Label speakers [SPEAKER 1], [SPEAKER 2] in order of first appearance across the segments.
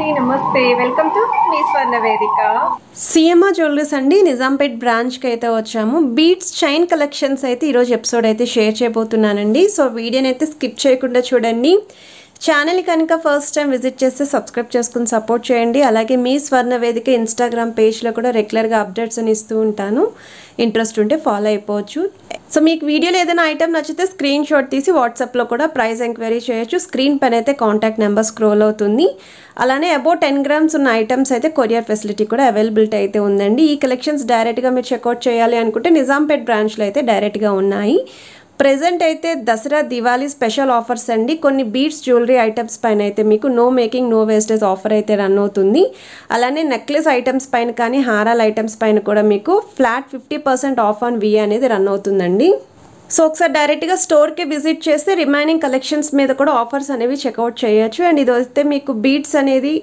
[SPEAKER 1] అండి నమస్తే welcome to me స్వర్ణ వేదిక
[SPEAKER 2] సిఎంఆర్ జ్యువెలరీస్ అండి నిజాంపేట్ బ్రాంచ్కి అయితే వచ్చాము. బీట్స్ చైన్ కలెక్షన్స్ అయితే ఈరోజు ఎపిసోడ్ అయితే షేర్ చేయబోతున్నానండి. సో వీడియోని అయితే స్కిప్ చేయకుండా చూడండి. ఛానల్ కనుక ఫస్ట్ టైం విజిట్ చేస్తే సబ్స్క్రైబ్ చేసుకుని సపోర్ట్ చేయండి. అలాగే మీ స్వర్ణ వేదిక ఇన్స్టాగ్రామ్ పేజ్లో కూడా రెగ్యులర్గా అప్డేట్స్ అని ఇస్తూ ఉంటాను. ఇంట్రెస్ట్ ఉంటే ఫాలో అయిపోవచ్చు. సో మీకు వీడియోలో ఏదైనా ఐటమ్ నచ్చితే స్క్రీన్ షాట్ తీసి వాట్సాప్లో కూడా ప్రైస్ ఎంక్వైరీ చేయొచ్చు. స్క్రీన్ పైన అయితే కాంటాక్ట్ నెంబర్ స్క్రోల్ అవుతుంది. అలానే అబౌట్ 10 grams ఉన్న ఐటమ్స్ అయితే కొరియర్ ఫెసిలిటీ కూడా అవైలబిలిటీ అయితే ఉందండి. ఈ కలెక్షన్స్ డైరెక్ట్గా మీరు చెక్అవుట్ చేయాలి అనుకుంటే నిజాంపేట్ బ్రాంచ్లో అయితే డైరెక్ట్గా ఉన్నాయి. ప్రెజెంట్ అయితే దసరా దివాళీ స్పెషల్ ఆఫర్స్ అండి. కొన్ని బీట్స్ జ్యువెలరీ ఐటమ్స్ పైన అయితే మీకు no making no wastage offer అయితే రన్ అవుతుంది. అలానే నెక్లెస్ ఐటమ్స్ పైన కానీ హారాల ఐటమ్స్ పైన కూడా మీకు ఫ్లాట్ 50% ఆఫ్ ఆన్ వి అనేది రన్ అవుతుందండి. సో ఒకసారి డైరెక్ట్గా స్టోర్కి విజిట్ చేస్తే రిమైనింగ్ కలెక్షన్స్ మీద కూడా ఆఫర్స్ అనేవి చెక్అవుట్ చేయొచ్చు. అండ్ ఇది వస్తే మీకు బీట్స్ అనేది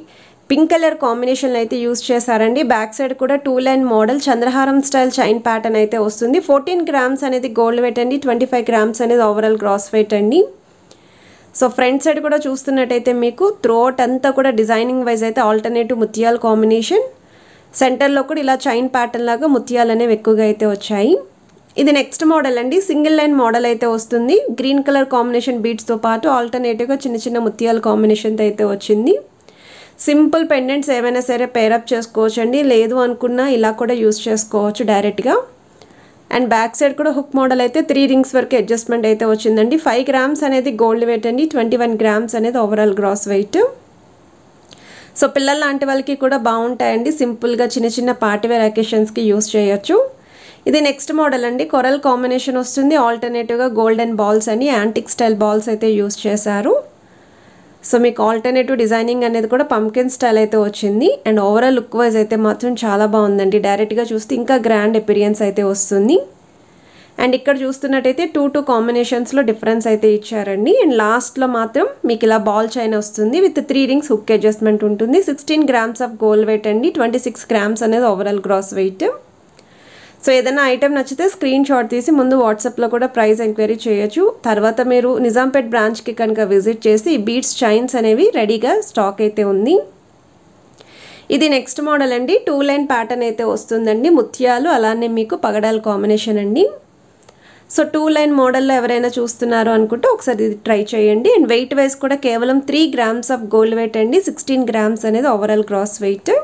[SPEAKER 2] పింక్ కలర్ కాంబినేషన్లో అయితే యూస్ చేశారండి. బ్యాక్ సైడ్ కూడా 2 లైన్ మోడల్ చంద్రహారం స్టైల్ చైన్ ప్యాటర్న్ అయితే వస్తుంది. 14 grams అనేది గోల్డ్ వెయిట్ అండి. 25 grams అనేది ఓవరాల్ గ్రాస్ వెయిట్ అండి. సో ఫ్రంట్ సైడ్ కూడా చూస్తున్నట్టయితే మీకు త్రోట్ అంతా కూడా డిజైనింగ్ వైజ్ అయితే ఆల్టర్నేటివ్ ముత్యాల కాంబినేషన్. సెంటర్లో కూడా ఇలా చైన్ ప్యాటర్న్ లాగా ముత్యాలు అనేవి ఎక్కువగా అయితే వచ్చాయి. ఇది నెక్స్ట్ మోడల్ అండి. సింగిల్ లైన్ మోడల్ అయితే వస్తుంది. గ్రీన్ కలర్ కాంబినేషన్ బీట్స్తో పాటు ఆల్టర్నేటివ్గా చిన్న చిన్న ముత్యాల కాంబినేషన్తో అయితే వచ్చింది. సింపుల్ పెండెంట్స్ ఏమైనా సరే పేరప్ చేసుకోవచ్చు అండి. లేదు అనుకున్నా ఇలా కూడా యూస్ చేసుకోవచ్చు డైరెక్ట్గా. అండ్ బ్యాక్ సైడ్ కూడా హుక్ మోడల్ అయితే 3 rings వరకు అడ్జస్ట్మెంట్ అయితే వచ్చిందండి. 5 grams అనేది గోల్డ్ వెయిట్ అండి. 21 grams అనేది ఓవరాల్ గ్రాస్ వెయిట్. సో పిల్లల లాంటి వాళ్ళకి కూడా బాగుంటాయండి. సింపుల్గా చిన్న చిన్న పార్టీవేర్ అకేషన్స్కి యూస్ చేయొచ్చు. ఇది నెక్స్ట్ మోడల్ అండి. కొరల్ కాంబినేషన్ వస్తుంది. ఆల్టర్నేటివ్గా గోల్డెన్ బాల్స్ అని యాంటిక్ స్టైల్ బాల్స్ అయితే యూస్ చేశారు. సో మీకు ఆల్టర్నేటివ్ డిజైనింగ్ అనేది కూడా పంకిన్ స్టైల్ అయితే వచ్చింది. అండ్ ఓవరాల్ లుక్ వైజ్ అయితే మాత్రం చాలా బాగుందండి. డైరెక్ట్గా చూస్తే ఇంకా గ్రాండ్ అపిరియన్స్ అయితే వస్తుంది. అండ్ ఇక్కడ చూస్తున్నట్టయితే 2 కాంబినేషన్స్లో డిఫరెన్స్ అయితే ఇచ్చారండి. అండ్ లాస్ట్లో మాత్రం మీకు ఇలా బాల్ చైన్ వస్తుంది విత్ 3 rings హుక్ అడ్జస్ట్మెంట్ ఉంటుంది. 16 grams ఆఫ్ గోల్డ్ వెయిట్ అండి. 26 grams అనేది ఓవరాల్ గ్రాస్ వెయిట్. సో ఏదైనా ఐటమ్ నచ్చితే స్క్రీన్ షాట్ తీసి ముందు వాట్సాప్లో కూడా ప్రైస్ ఎంక్వైరీ చేయొచ్చు. తర్వాత మీరు నిజాంపేట్ బ్రాంచ్కి కనుక విజిట్ చేసి ఈ బీట్స్ చైన్స్ అనేవి రెడీగా స్టాక్ అయితే ఉంది. ఇది నెక్స్ట్ మోడల్ అండి. 2 లైన్ ప్యాటర్న్ అయితే వస్తుందండి. ముత్యాలు అలానే మీకు పగడాల కాంబినేషన్ అండి. సో 2 లైన్ మోడల్లో ఎవరైనా చూస్తున్నారు అనుకుంటే ఒకసారి ఇది ట్రై చేయండి. అండ్ వెయిట్ వైజ్ కూడా కేవలం 3 grams ఆఫ్ గోల్డ్ వెయిట్ అండి. 16 grams అనేది ఓవరాల్ గ్రాస్ వెయిట్.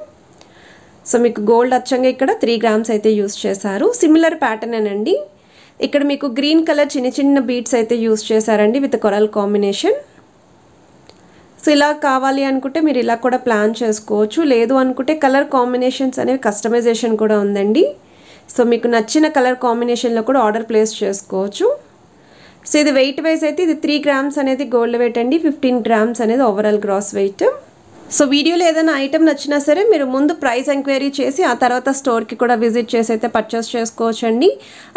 [SPEAKER 2] సో మీకు గోల్డ్ అచ్చంగా ఇక్కడ 3 grams అయితే యూస్ చేశారు. సిమిలర్ ప్యాటర్న్ అండి. ఇక్కడ మీకు గ్రీన్ కలర్ చిన్న చిన్న బీట్స్ అయితే యూస్ చేశారండి విత్ కొరల్ కాంబినేషన్. సో ఇలా కావాలి అనుకుంటే మీరు ఇలా కూడా ప్లాన్ చేసుకోవచ్చు. లేదు అనుకుంటే కలర్ కాంబినేషన్స్ అనేవి కస్టమైజేషన్ కూడా ఉందండి. సో మీకు నచ్చిన కలర్ కాంబినేషన్లో కూడా ఆర్డర్ ప్లేస్ చేసుకోవచ్చు. సో ఇది వెయిట్ వైజ్ అయితే ఇది 3 grams అనేది గోల్డ్ వెయిట్ అండి. 15 grams అనేది ఓవరాల్ గ్రాస్ వెయిట్. సో వీడియోలో ఏదైనా ఐటమ్ నచ్చినా సరే మీరు ముందు ప్రైస్ ఎంక్వైరీ చేసి ఆ తర్వాత స్టోర్కి కూడా విజిట్ చేసి అయితే పర్చేస్ చేసుకోవచ్చు అండి.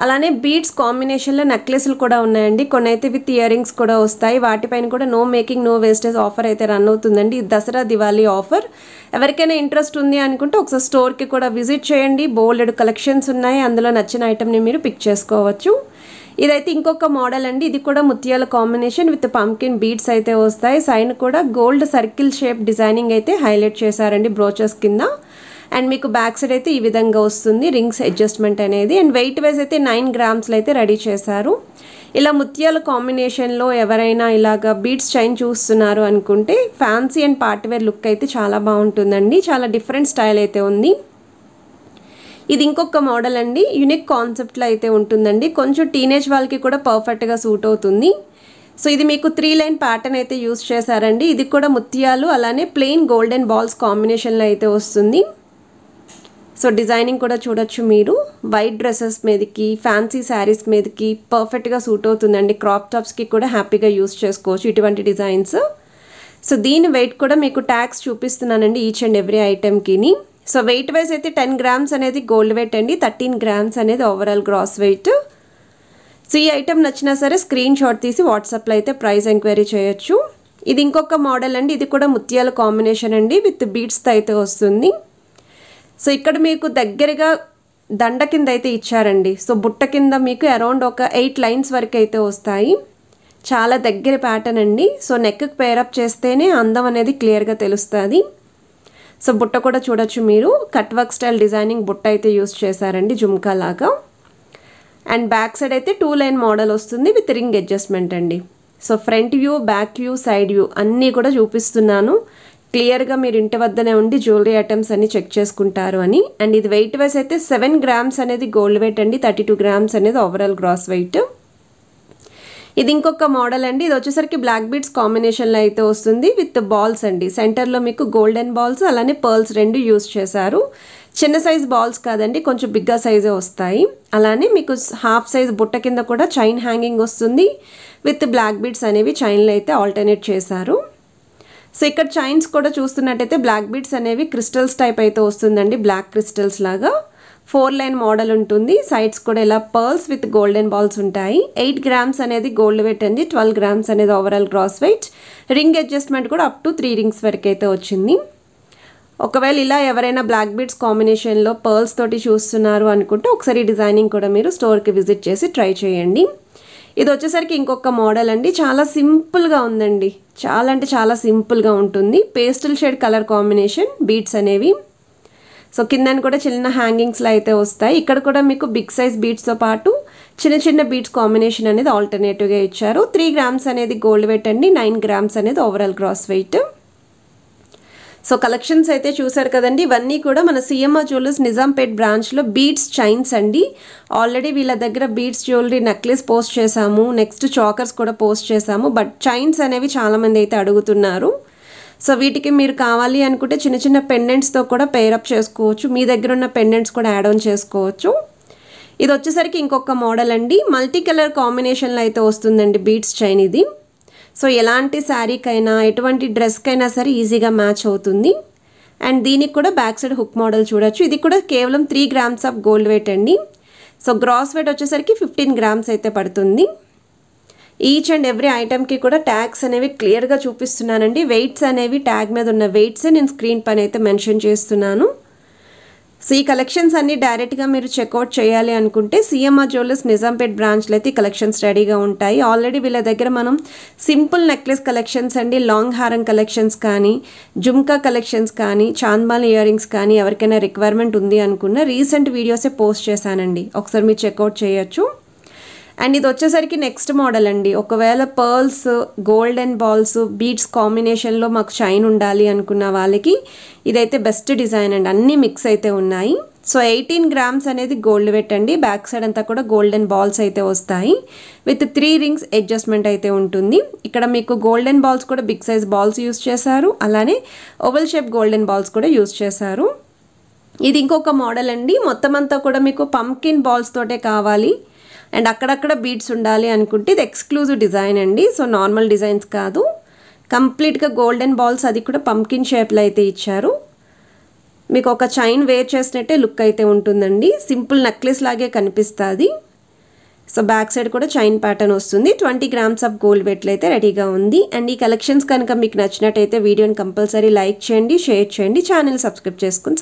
[SPEAKER 2] అలానే బీడ్స్ కాంబినేషన్లో నెక్లెస్లు కూడా ఉన్నాయండి. కొన్ని అయితే విత్ ఇయర్ రింగ్స్ కూడా వస్తాయి. వాటిపైన కూడా no making no wastage offer అయితే రన్ అవుతుందండి. దసరా దివాళీ ఆఫర్. ఎవరికైనా ఇంట్రెస్ట్ ఉంది అనుకుంటే ఒకసారి స్టోర్కి కూడా విజిట్ చేయండి. బోల్డ్ కలెక్షన్స్ ఉన్నాయి. అందులో నచ్చిన ఐటమ్ని మీరు పిక్ చేసుకోవచ్చు. ఇదైతే ఇంకొక మోడల్ అండి. ఇది కూడా ముత్యాల కాంబినేషన్ విత్ పంకిన్ బీడ్స్ అయితే వస్తాయి. సైన్ కూడా గోల్డ్ సర్కిల్ షేప్ డిజైనింగ్ అయితే హైలైట్ చేశారండి బ్రోచెస్ కింద. అండ్ మీకు బ్యాక్ సైడ్ అయితే ఈ విధంగా వస్తుంది రింగ్స్ అడ్జస్ట్మెంట్ అనేది. అండ్ వెయిట్ వైజ్ అయితే 9 grams అయితే రెడీ చేశారు. ఇలా ముత్యాల కాంబినేషన్లో ఎవరైనా ఇలాగా బీడ్స్ చైన్ చూస్తున్నారు అనుకుంటే ఫ్యాన్సీ అండ్ పార్టీవేర్ లుక్ అయితే చాలా బాగుంటుందండి. చాలా డిఫరెంట్ స్టైల్ అయితే ఉంది. ఇది ఇంకొక మోడల్ అండి. యూనిక్ కాన్సెప్ట్లో అయితే ఉంటుందండి. కొంచెం టీనేజ్ వాళ్ళకి కూడా పర్ఫెక్ట్గా సూట్ అవుతుంది. సో ఇది మీకు 3 లైన్ ప్యాటర్న్ అయితే యూస్ చేశారండి. ఇది కూడా ముత్యాలు అలానే ప్లెయిన్ గోల్డెన్ బాల్స్ కాంబినేషన్లో అయితే వస్తుంది. సో డిజైనింగ్ కూడా చూడొచ్చు మీరు. వైట్ డ్రెస్సెస్ మీదకి ఫ్యాన్సీ శారీస్ మీదకి పర్ఫెక్ట్గా సూట్ అవుతుందండి. క్రాప్ టాప్స్కి కూడా హ్యాపీగా యూస్ చేసుకోవచ్చు ఇటువంటి డిజైన్స్. సో దీని వెయిట్ కూడా మీకు ట్యాగ్స్ చూపిస్తున్నానండి ఈచ్ అండ్ ఎవ్రీ ఐటెంకిని. సో వెయిట్ వైజ్ అయితే 10 grams అనేది గోల్డ్ వెయిట్ అండి. 13 grams అనేది ఓవరాల్ గ్రాస్ వెయిట్. సో ఈ ఐటమ్ నచ్చినా సరే స్క్రీన్ షాట్ తీసి వాట్సాప్లో అయితే ప్రైస్ ఎంక్వైరీ చేయొచ్చు. ఇది ఇంకొక మోడల్ అండి. ఇది కూడా ముత్యాల కాంబినేషన్ అండి విత్ బీడ్స్తో అయితే వస్తుంది. సో ఇక్కడ మీకు దగ్గరగా దండ కింద అయితే ఇచ్చారండి. సో బుట్ట కింద మీకు అరౌండ్ ఒక 8 lines వరకు అయితే వస్తాయి. చాలా దగ్గర ప్యాటర్న్ అండి. సో నెక్కి పేరప్ చేస్తేనే అందం అనేది క్లియర్గా తెలుస్తుంది. సో బుట్ట కూడా చూడొచ్చు మీరు, కట్ వర్క్ స్టైల్ డిజైనింగ్ బుట్ట అయితే యూస్ చేశారండి జుమ్కా లాగా. అండ్ బ్యాక్ సైడ్ అయితే 2 లైన్ మోడల్ వస్తుంది విత్ రింగ్ అడ్జస్ట్మెంట్ అండి. So front view, back view, side view అన్నీ కూడా చూపిస్తున్నాను. క్లియర్గా మీరు ఇంటి వద్దనే ఉండి జ్యువెలరీ ఐటమ్స్ అన్ని చెక్ చేసుకుంటారు అని. అండ్ ఇది వెయిట్ వైస్ అయితే 7 గ్రామ్స్ అనేది గోల్డ్ వెయిట్ అండి, 32 గ్రామ్స్ అనేది ఓవరాల్ గ్రాస్ వెయిట్. ఇది ఇంకొక మోడల్ అండి. ఇది వచ్చేసరికి బ్లాక్ బీడ్స్ కాంబినేషన్లో అయితే వస్తుంది విత్ బాల్స్ అండి. సెంటర్లో మీకు గోల్డెన్ బాల్స్ అలానే పర్ల్స్ 2 యూస్ చేశారు. చిన్న సైజ్ బాల్స్ కాదండి, కొంచెం బిగ్గా సైజే వస్తాయి. అలానే మీకు హాఫ్ సైజ్ బుట్ట కింద కూడా చైన్ హ్యాంగింగ్ వస్తుంది విత్ బ్లాక్ బీడ్స్ అనేవి చైన్లో అయితే ఆల్టర్నేట్ చేశారు. సో ఇక్కడ చైన్స్ కూడా చూస్తున్నట్టయితే బ్లాక్ బీడ్స్ అనేవి క్రిస్టల్స్ టైప్ అయితే వస్తుందండి, బ్లాక్ క్రిస్టల్స్ లాగా. 4 లైన్ మోడల్ ఉంటుంది. సైడ్స్ కూడా ఇలా పర్ల్స్ విత్ గోల్డెన్ బాల్స్ ఉంటాయి. 8 గ్రామ్స్ అనేది గోల్డ్ వెయిట్ అండి, 12 గ్రామ్స్ అనేది overall gross weight. Ring adjustment కూడా అప్ టు 3 రింగ్స్ వరకు అయితే వచ్చింది. ఒకవేళ ఇలా ఎవరైనా బ్లాక్ బీడ్స్ కాంబినేషన్లో పర్ల్స్ తోటి చూస్తున్నారు అనుకుంటే ఒకసారి డిజైనింగ్ కూడా మీరు స్టోర్కి విజిట్ చేసి ట్రై చేయండి. ఇది వచ్చేసరికి ఇంకొక మోడల్ అండి, చాలా సింపుల్గా ఉందండి, చాలా అంటే చాలా సింపుల్గా ఉంటుంది. Pastel shade colour combination beads అనేవి. సో కిందని కూడా చిన్న హ్యాంగింగ్స్లో అయితే వస్తాయి. ఇక్కడ కూడా మీకు బిగ్ సైజ్ బీడ్స్తో పాటు చిన్న చిన్న బీడ్స్ కాంబినేషన్ అనేది ఆల్టర్నేటివ్గా ఇచ్చారు. 3 గ్రామ్స్ అనేది గోల్డ్ వెయిట్ అండి, 9 గ్రామ్స్ అనేది overall gross weight. So collections అయితే చూసారు కదండి. ఇవన్నీ కూడా మన సిఎంఆర్ జ్యువెలర్స్ నిజాంపేట్ బ్రాంచ్లో బీడ్స్ చైన్స్ అండి. ఆల్రెడీ వీళ్ళ దగ్గర బీడ్స్ జ్యువెలరీ నెక్లెస్ పోస్ట్ చేశాము, నెక్స్ట్ చాకర్స్ కూడా పోస్ట్ చేశాము. బట్ చైన్స్ అనేవి చాలామంది అయితే అడుగుతున్నారు. సో వీటికి మీరు కావాలి అనుకుంటే చిన్న చిన్న పెండెంట్స్తో కూడా పేరప్ చేసుకోవచ్చు, మీ దగ్గర ఉన్న పెండెంట్స్ కూడా యాడ్ ఆన్ చేసుకోవచ్చు. ఇది వచ్చేసరికి ఇంకొక మోడల్ అండి, మల్టీ కలర్ కాంబినేషన్లో అయితే వస్తుందండి బీడ్స్ చైన్ ఇది. సో ఎలాంటి శారీకైనా ఎటువంటి డ్రెస్కైనా సరే ఈజీగా మ్యాచ్ అవుతుంది. అండ్ దీనికి కూడా బ్యాక్ సైడ్ హుక్ మోడల్ చూడొచ్చు. ఇది కూడా కేవలం 3 గ్రామ్స్ ఆఫ్ గోల్డ్ వెయిట్ అండి. సో గ్రాస్ వెయిట్ వచ్చేసరికి 15 గ్రామ్స్ అయితే పడుతుంది. ఈచ్ అండ్ ఎవ్రీ ఐటమ్కి కూడా ట్యాగ్స్ అనేవి క్లియర్గా చూపిస్తున్నానండి. వెయిట్స్ అనేవి ట్యాగ్ మీద ఉన్న వెయిట్సే నేను స్క్రీన్ పైన అయితే మెన్షన్ చేస్తున్నాను. సో ఈ కలెక్షన్స్ అన్నీ డైరెక్ట్గా మీరు చెక్అవుట్ చేయాలి అనుకుంటే సిఎంఆర్ జ్యువెలర్స్ నిజాంపేట్ బ్రాంచ్లో అయితే ఈ కలెక్షన్స్ రెడీగా ఉంటాయి. ఆల్రెడీ వీళ్ళ దగ్గర మనం సింపుల్ నెక్లెస్ కలెక్షన్స్ అండి, లాంగ్ హారం కలెక్షన్స్ కానీ, జుమ్కా కలెక్షన్స్ కానీ, చాంద్బాల్ ఇయర్ రింగ్స్ కానీ ఎవరికైనా రిక్వైర్మెంట్ ఉంది అనుకున్న రీసెంట్ వీడియోసే పోస్ట్ చేశానండి, ఒకసారి మీరు చెక్అవుట్ చేయొచ్చు. అండ్ ఇది వచ్చేసరికి నెక్స్ట్ మోడల్ అండి. ఒకవేళ పర్ల్స్, గోల్డెన్ బాల్స్, బీడ్స్ కాంబినేషన్లో మాకు చైన్ ఉండాలి అనుకున్న వాళ్ళకి ఇదైతే బెస్ట్ డిజైన్ అండి, అన్నీ మిక్స్ అయితే ఉన్నాయి. సో 18 గ్రామ్స్ అనేది గోల్డ్ వెయిట్ అండి. బ్యాక్ సైడ్ అంతా కూడా గోల్డెన్ బాల్స్ అయితే వస్తాయి విత్ 3 రింగ్స్ అడ్జస్ట్మెంట్ అయితే ఉంటుంది. ఇక్కడ మీకు గోల్డెన్ బాల్స్ కూడా బిగ్ సైజ్ బాల్స్ యూస్ చేశారు, అలానే ఓవల్ షేప్ గోల్డెన్ బాల్స్ కూడా యూస్ చేశారు. ఇది ఇంకొక మోడల్ అండి. మొత్తం అంతా కూడా మీకు పంకిన్ బాల్స్ తోటే కావాలి అండ్ అక్కడక్కడ బీడ్స్ ఉండాలి అనుకుంటే ఇది ఎక్స్క్లూజివ్ డిజైన్ అండి. సో నార్మల్ డిజైన్స్ కాదు, కంప్లీట్గా గోల్డెన్ బాల్స్, అది కూడా పంకిన్ షేప్లో అయితే ఇచ్చారు. మీకు ఒక చైన్ వేర్ చేసినట్టే లుక్ అయితే ఉంటుందండి, సింపుల్ నెక్లెస్ లాగే కనిపిస్తుంది. సో బ్యాక్ సైడ్ కూడా చైన్ ప్యాటర్న్ వస్తుంది. 20 గ్రామ్స్ ఆఫ్ గోల్డ్ వెయిట్లో అయితే రెడీగా ఉంది. అండ్ ఈ కలెక్షన్స్ కనుక మీకు నచ్చినట్టయితే వీడియోని కంపల్సరీ లైక్ చేయండి, షేర్ చేయండి, ఛానల్ సబ్స్క్రైబ్ చేసుకుని